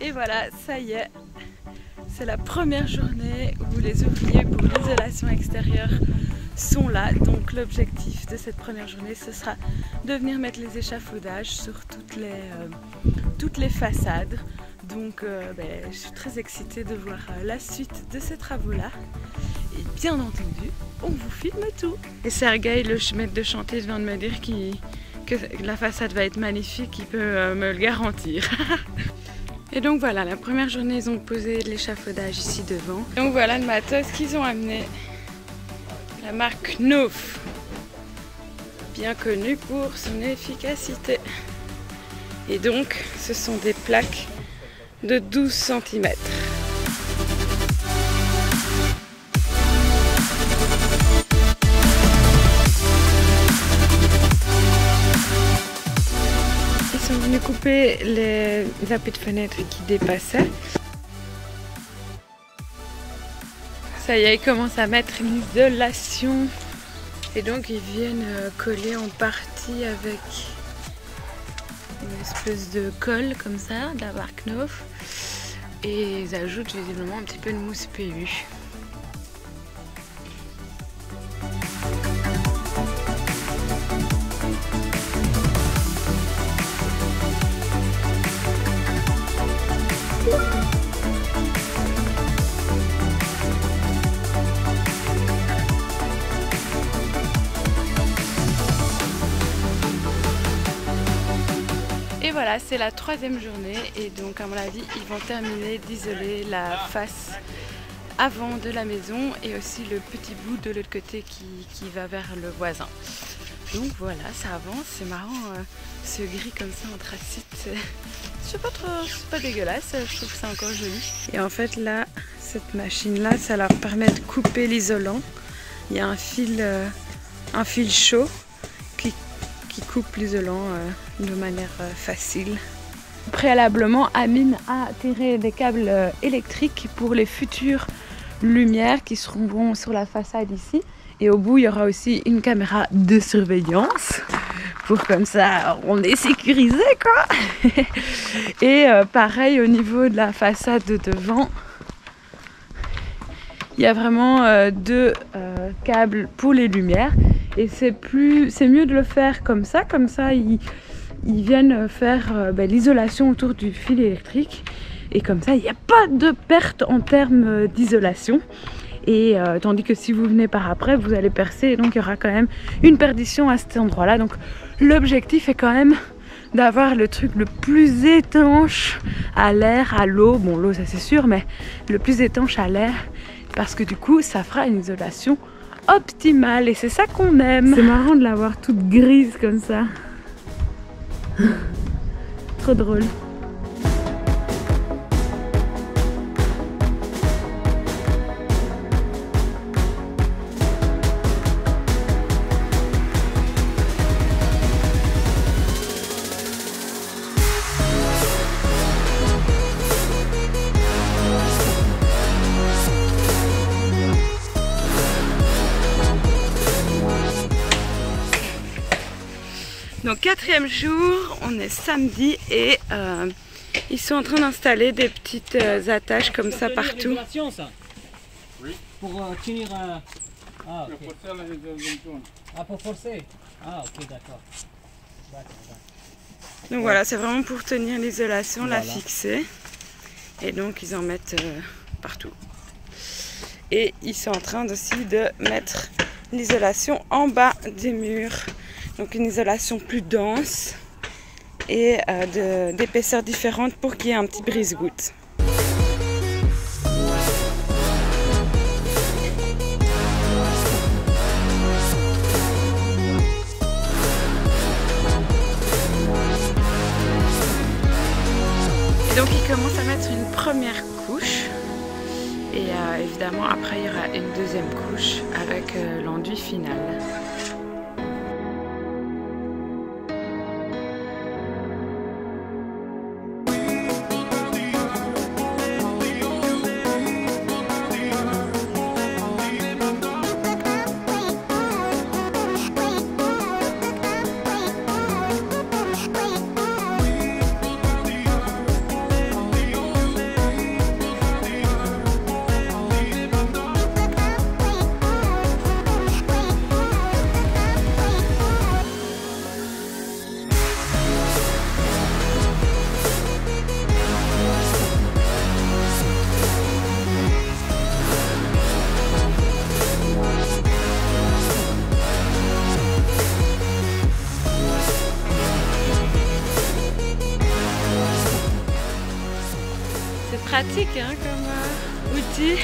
Et voilà, ça y est, c'est la première journée où les ouvriers pour l'isolation extérieure sont là. Donc l'objectif de cette première journée, ce sera de venir mettre les échafaudages sur toutes les façades. Donc je suis très excitée de voir la suite de ces travaux-là. Et bien entendu, on vous filme tout. Et Sergueï, le maître de chantier, vient de me dire que la façade va être magnifique, il peut me le garantir. Et donc voilà, la première journée, ils ont posé l'échafaudage ici devant. Donc voilà le matos qu'ils ont amené. La marque Knauf, bien connue pour son efficacité. Et donc, ce sont des plaques de 12 cm. Ils sont venus couper les appuis de fenêtre qui dépassaient. Ça y est, ils commencent à mettre l'isolation. Et donc ils viennent coller en partie avec une espèce de colle comme ça, de la marque Knauf. Et ils ajoutent visiblement un petit peu de mousse PU. Et voilà, c'est la troisième journée et donc à mon avis, ils vont terminer d'isoler la face avant de la maison et aussi le petit bout de l'autre côté qui va vers le voisin. Donc voilà, ça avance, c'est marrant, ce gris comme ça anthracite, c'est pas trop, c'est pas dégueulasse, je trouve que c'est encore joli. Et en fait là, cette machine là, ça leur permet de couper l'isolant. Il y a un fil chaud qui coupe l'isolant de manière facile. Préalablement, Amine a tiré des câbles électriques pour les futures lumières qui seront sur la façade ici. Et au bout, il y aura aussi une caméra de surveillance pour comme ça, on est sécurisé quoi. Et pareil au niveau de la façade de devant, il y a vraiment deux câbles pour les lumières. Et c'est mieux de le faire comme ça ils viennent faire l'isolation autour du fil électrique et comme ça il n'y a pas de perte en termes d'isolation et tandis que si vous venez par après vous allez percer et donc il y aura quand même une perdition à cet endroit là. Donc l'objectif est quand même d'avoir le truc le plus étanche à l'air, à l'eau, bon l'eau ça c'est sûr, mais le plus étanche à l'air parce que du coup ça fera une isolation optimale et c'est ça qu'on aime. C'est marrant de la voir toute grise comme ça. Trop drôle. Donc quatrième jour, on est samedi et ils sont en train d'installer des petites attaches comme ça partout. Oui. Pour tenir... Ah, ok. Pour forcer la isolation. Ah, pour forcer. Ah, ok, d'accord. Donc voilà, c'est vraiment pour tenir l'isolation, voilà. La fixer. Et donc ils en mettent partout. Et ils sont en train aussi de mettre l'isolation en bas des murs. Donc une isolation plus dense et d'épaisseur différente pour qu'il y ait un petit brise-goutte. Et donc ils commencent à mettre une première couche et évidemment après il y aura une deuxième couche avec l'enduit final. C'est pratique hein, comme outil.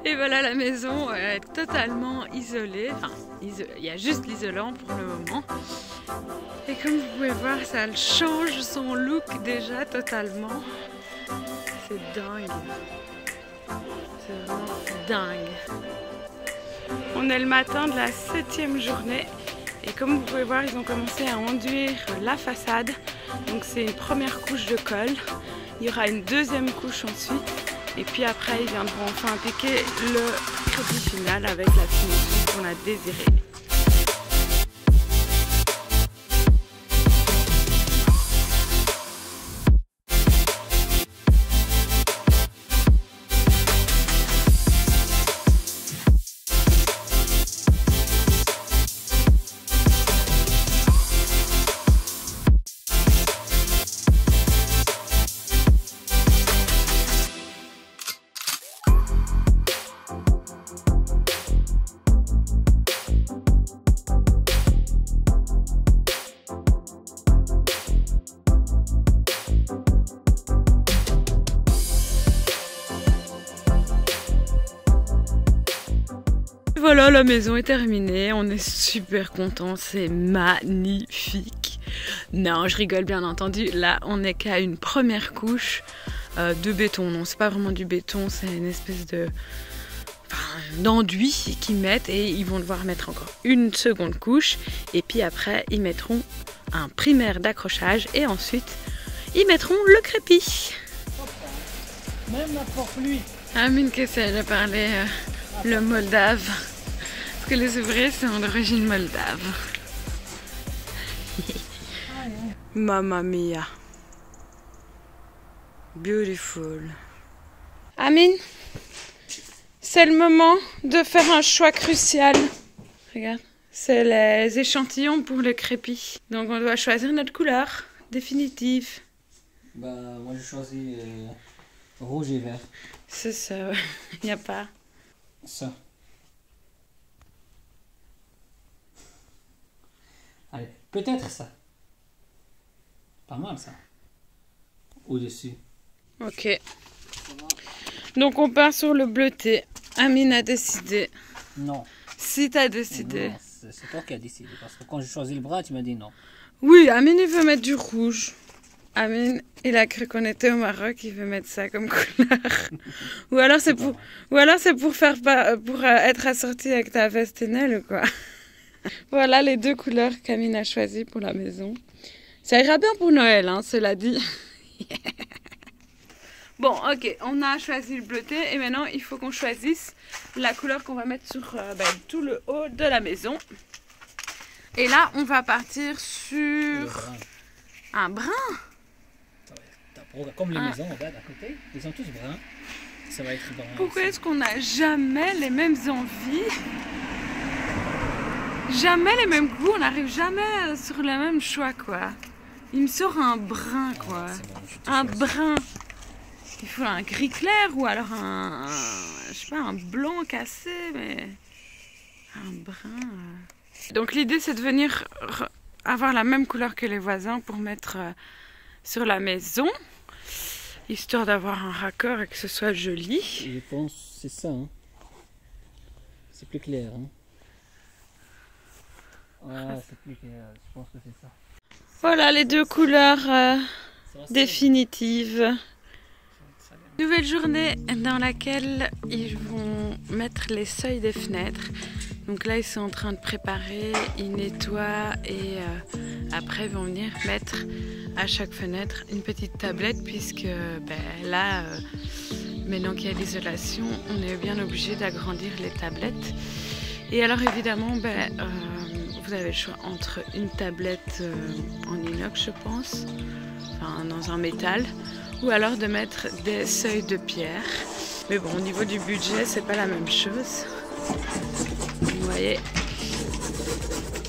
Et voilà, la maison est totalement isolée. Enfin, il y a juste l'isolant pour le moment. Et comme vous pouvez voir, ça change son look déjà totalement. C'est dingue. C'est vraiment dingue. On est le matin de la 7e journée. Et comme vous pouvez voir, ils ont commencé à enduire la façade. Donc c'est une première couche de colle. Il y aura une deuxième couche ensuite. Et puis après, ils viendront enfin appliquer le crépi final avec la finition qu'on a désirée. Voilà, la maison est terminée, on est super contents, c'est magnifique. Non, je rigole bien entendu, là on n'est qu'à une première couche de béton. Non, c'est pas vraiment du béton, c'est une espèce de d'enduit qu'ils mettent et ils vont devoir mettre encore une seconde couche et puis après ils mettront un primaire d'accrochage et ensuite ils mettront le crépi. Même la porte-pluie. Amine qui essaie de parler le moldave. Parce que les ouvriers sont d'origine moldave. Mamma mia. Beautiful. Amine, c'est le moment de faire un choix crucial. Regarde, c'est les échantillons pour le crépi. Donc on doit choisir notre couleur définitive. Bah, moi j'ai choisi rouge et vert. C'est ça, il n'y a pas. Ça. Allez, peut-être ça. Pas mal ça. Au-dessus. Ok. Donc on part sur le bleuté. Amine a décidé. Non. Si t'as décidé. Non, c'est toi qui as décidé. Parce que quand j'ai choisi le bras, tu m'as dit non. Oui, Amine il veut mettre du rouge. Amine, il a cru qu'on était au Maroc, il veut mettre ça comme couleur. Ou alors c'est pour faire pour être assorti avec ta veste Enel ou quoi. Voilà les deux couleurs qu'Amine a choisies pour la maison. Ça ira bien pour Noël, hein, cela dit. Bon, ok, on a choisi le bleuté et maintenant il faut qu'on choisisse la couleur qu'on va mettre sur tout le haut de la maison. Et là, on va partir sur un brun. Comme les maisons, regarde à côté, ils sont tous bruns. Ça va être brun. Pourquoi est-ce qu'on n'a jamais les mêmes envies? Jamais les mêmes goûts, on n'arrive jamais sur le même choix, quoi. Il me sort un brun, quoi. Un brun. Il faut un gris clair ou alors je sais pas, un blanc cassé, mais un brun. Donc l'idée, c'est de venir avoir la même couleur que les voisins pour mettre sur la maison, histoire d'avoir un raccord et que ce soit joli. Je pense que c'est ça, hein. C'est plus clair, hein. Ah, c'est plus clair, je pense que c'est ça. Voilà les deux couleurs définitives. Nouvelle journée dans laquelle ils vont mettre les seuils des fenêtres. Donc là ils sont en train de préparer, ils nettoient et après ils vont venir mettre à chaque fenêtre une petite tablette puisque là, maintenant qu'il y a l'isolation, on est bien obligé d'agrandir les tablettes. Et alors évidemment, vous avez le choix entre une tablette en inox je pense, enfin dans un métal, ou alors de mettre des seuils de pierre. Mais bon, au niveau du budget, c'est pas la même chose. Vous voyez,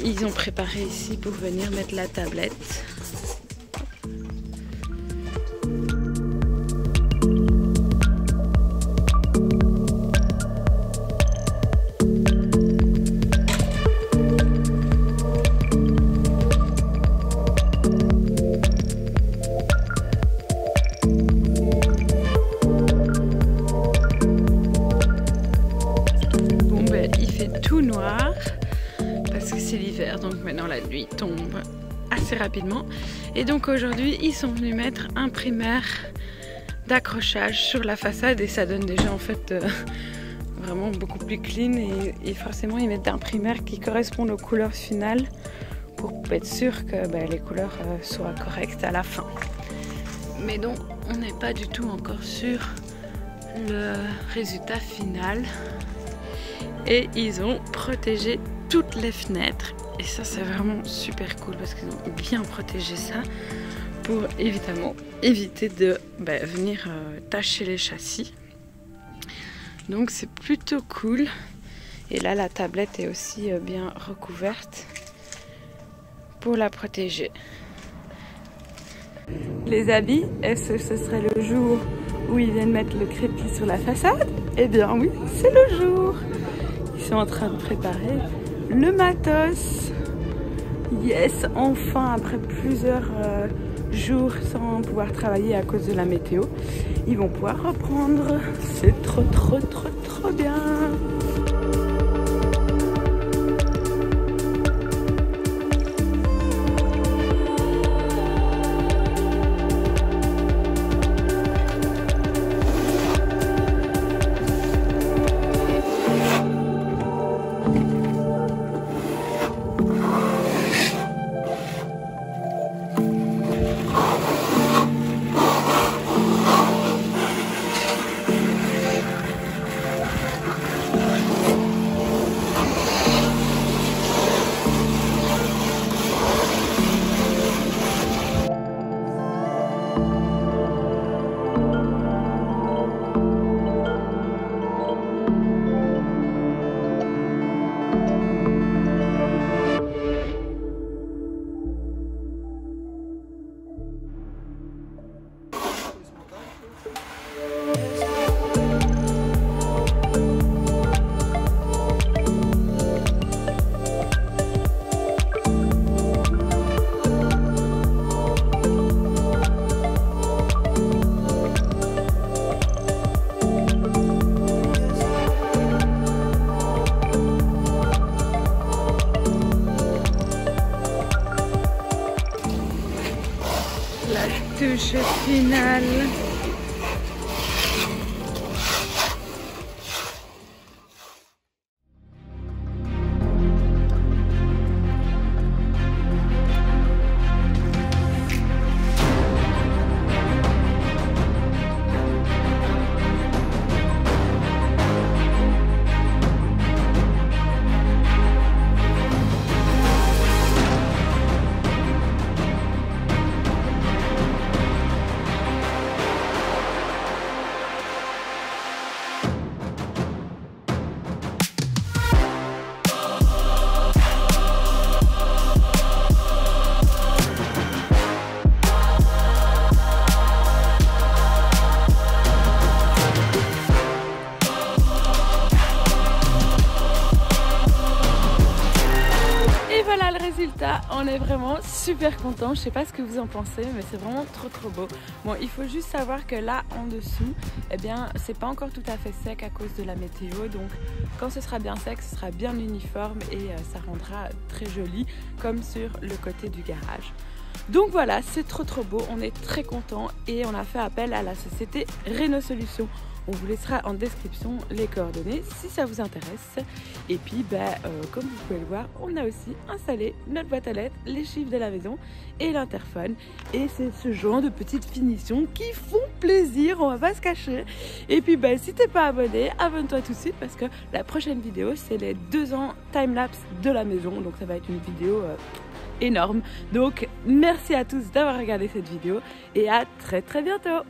ils ont préparé ici pour venir mettre la tablette. Noir parce que c'est l'hiver, donc maintenant la nuit tombe assez rapidement et donc aujourd'hui ils sont venus mettre un primaire d'accrochage sur la façade et ça donne déjà en fait vraiment beaucoup plus clean et forcément ils mettent un primaire qui correspond aux couleurs finales pour être sûr que les couleurs soient correctes à la fin. Mais donc on n'est pas du tout encore sur le résultat final. Et ils ont protégé toutes les fenêtres et ça c'est vraiment super cool parce qu'ils ont bien protégé ça pour évidemment éviter de venir tacher les châssis. Donc c'est plutôt cool et là la tablette est aussi bien recouverte pour la protéger. Les habits, est-ce que ce serait le jour où ils viennent mettre le crépi sur la façade? Eh bien oui, c'est le jour. Ils sont en train de préparer le matos. Yes, enfin, après plusieurs jours sans pouvoir travailler à cause de la météo, ils vont pouvoir reprendre. C'est trop bien. Touche finale. On est vraiment super content. Je sais pas ce que vous en pensez, mais c'est vraiment trop beau. Bon, il faut juste savoir que là en dessous, eh bien, c'est pas encore tout à fait sec à cause de la météo. Donc, quand ce sera bien sec, ce sera bien uniforme et ça rendra très joli, comme sur le côté du garage. Donc voilà, c'est trop beau, on est très contents et on a fait appel à la société Reno Solutions. On vous laissera en description les coordonnées si ça vous intéresse. Et puis, comme vous pouvez le voir, on a aussi installé notre boîte à lettres, les chiffres de la maison et l'interphone. Et c'est ce genre de petites finitions qui font plaisir, on va pas se cacher. Et puis, si t'es pas abonné, abonne-toi tout de suite parce que la prochaine vidéo, c'est les 2 ans time-lapse de la maison. Donc ça va être une vidéo énorme. Donc, merci à tous d'avoir regardé cette vidéo et à très bientôt.